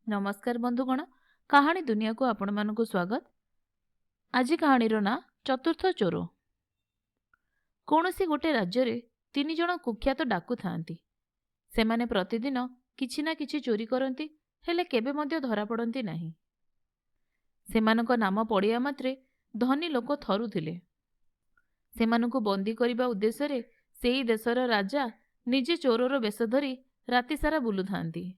नमस्कार बंधुगण, कहानी दुनिया को आपण मानक स्वागत। आज कहानीर ना चतुर्थ चोर। कौनसी गोटे राज्य रे तीन जन कुख्यात डाकू थांती। सेमाने प्रतिदिन किछि ना किछि चोरी करती, हेले केबे मध्य धरा पड़ती नहीं। सेमानक नाम पड़िया मात्रे धनी लोक थरुथिले। सेमानकु बंदी करिबा उद्देश्य रे सेई देशर राजा निजे चोरर बेश धरी राति सारा बुलु थांती।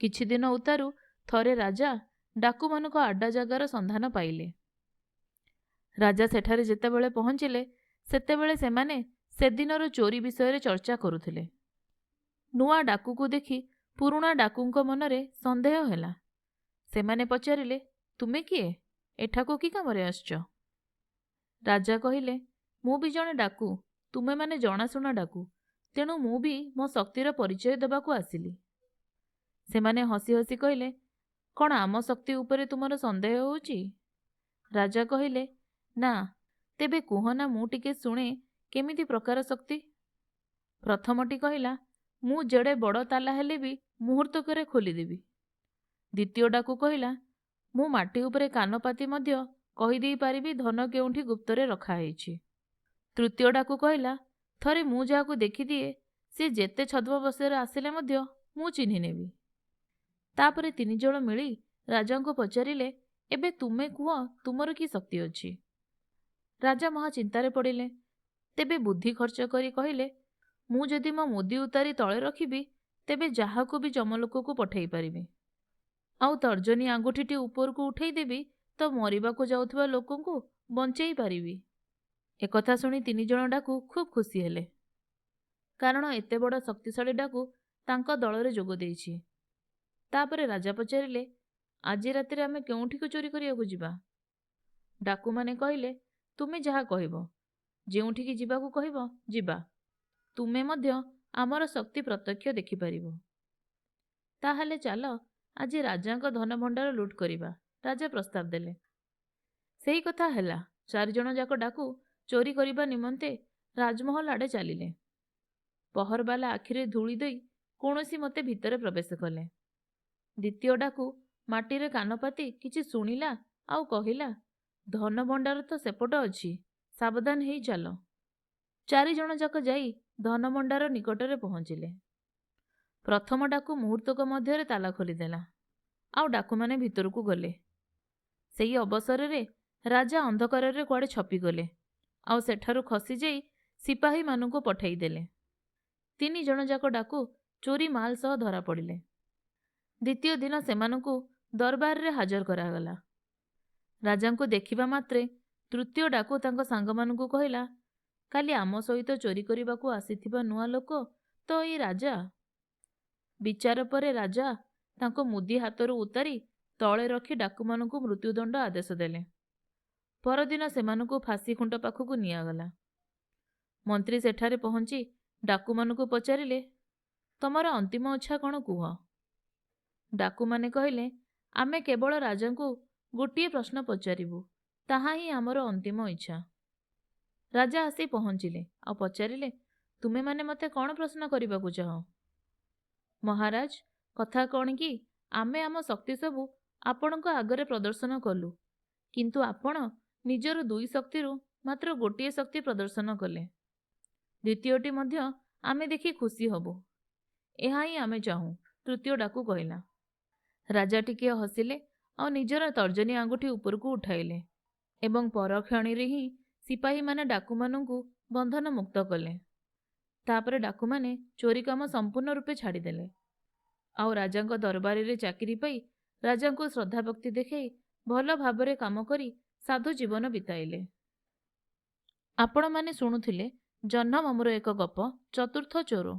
किछि दिन उतारू थरे राजा डाकू मानक आड्डा जगार संधान पाइले। राजा सेठारे जेतेबेले पहुंचिले सेतेबेले सेमाने सेदिनर चोरी विषय चर्चा करुथिले। नुआ डाकू को देखि पुरुणा डाकूंक मनरे संदेह ହେଲା। सेमाने पचारिले, तुमे किए? एठाको कि कामरे आसछ? राजा कहिले, मु भी जणे डाकू, तुमे माने जणाशुना डाकू, तेणु मु भी मो शक्तिर परिचय देबाकू आसिली। सेमाने हसी हसी कहिले, कौन आम शक्ति उपरे तुमर संदेह होउची? राजा कहिले, ना, तेबे कुहना मु टिके शुणे केमिति प्रकार शक्ति। प्रथमटी कहिला, मु जेड़े बड़ ताला हेले भी मुहूर्तकरे खोलीदेवी। द्वितीय डाकू कहिला, मु माटी उपरे कानपाती मध्य कहिदेई पारिबी धन केउंठी गुप्तरे रखा हेइछि। तृतीय डाकू कहिला, थरे मु जाहाकू देखिदिए से जेते छद्मवेशरे आसिले मध्य मु चिन्हि नेबी। तापरे तीन जण मिली राजा को पचारिले, एबे तुमे कुह तुमर की शक्ति अछि? राजा महा चिंतारे पड़िले। तेबे बुद्धि खर्च करी कहिले, मु जदि मो मुदी उतारी तळे रखिबी तेबे जाहाकू भी जमलोक को पठेई पारिबी। आउ तर्जनी आंगुठीटी ऊपर को उठेई देबी तो मरिबाकू जाउथबा लोकंकु बंचेई पारिबी। एकथा शुणी तीन जण डाकू खूब खुशी हेले, कारण एते बड़ शक्तिशाली डाकू तांका दलरे जोग देइछि। तापरे राजा पचारिले, आजी रातिरे आमे केउंठीको चोरी करियाकू जिबा? डाकू माने कहिले, तुमे जहा कहिबो, जेउंठीकी जिबाकू कहिबो जिबा। तुमे मध्य आमर शक्ति प्रत्यक्ष देखि पारिबो। ताहाले चाल आजी राजांक धन भंडार लूट करिबा, राजा प्रस्ताव देले। सेही कथा हैला। चारि जण जाक डाकू चोरी करिबा निमंते राजमहल आडे चालिले। पहरबाला आखिरे धूली देई कौनसी मते भितरे प्रवेश कले। द्वितीय डाकू माटीरे कानपाती किछि शुणिला आउ कहिला, धन भंडार तो सेपट अछि, सावधान हेई चाल। चारि जण जाक जाई धन भंडार निकटरे पहुंचिले। प्रथम डाकू मुहूर्तक मध्यरे ताला खोलीदेला, आउ डाकू माने भितरकू गले। सेई अवसर रे राजा अंधकार रे कुआडे छपिगले, आउ सेठारु खसी जाई सिपाही मानकू पठाई देले। तीन जण जाक डाकू चोरी माल सह धरा पड़िले। द्वितीय दिन सेमानकू दरबार रे हाजर करागला। राजा को देखिबा मात्रे तृतीय डाकू तांको सांगमानकू कहिला, काली आम सहित चोरी करिबाकू आसीथिबा नुआ लोक तो एई राजा। विचार परे राजा तांको मुदी हातरू उतारी तळे रखी डाकू मानकू मृत्युदंड आदेश देले। परदिन सेमानकू फांसी खुंट पाखकू नियागला। मंत्री सेठारे पहुंची डाकू मानकू पचारिले, तमर अंतिम इच्छा कौन कुह? डाकू माने कहिले, आमे केवल राजा को गोटे प्रश्न पचारिबू, ताहा ही आमर अंतिम इच्छा। राजा आसी पहुंचिले आ पचारिले, तुमे माने मते कौन प्रश्न करिबाकू चाह? महाराज, कथा कौन कि आमे आम शक्ति सबू आपणक आगरे प्रदर्शन कलु, किंतु आपण निजर दुई शक्तिरु मात्र गोटे शक्ति प्रदर्शन कले। द्वितीयटी मध्य आमे देखि खुशी हबु, एहा ही आमे चाहू, तृतीय डाकू कहिला। राजा टिके हसिले और निजर तर्जनी आंगुठी उपरकू उठाइले एवं परक्षणी रे ही सिपाही माने डाकू मानकू बंधन मुक्त कले। तापरे डाकू माने चोरी काम संपूर्ण रूपे छाड़ीदेले आउ राजांक दरबारी रे चाकरी पाई राजांको श्रद्धा भक्ति देखाई भल भाबरे काम करी साधु जीवन बिताइले। आपण माने शुणुथिले जह्न मामुर एक गप, चतुर्थ चोर।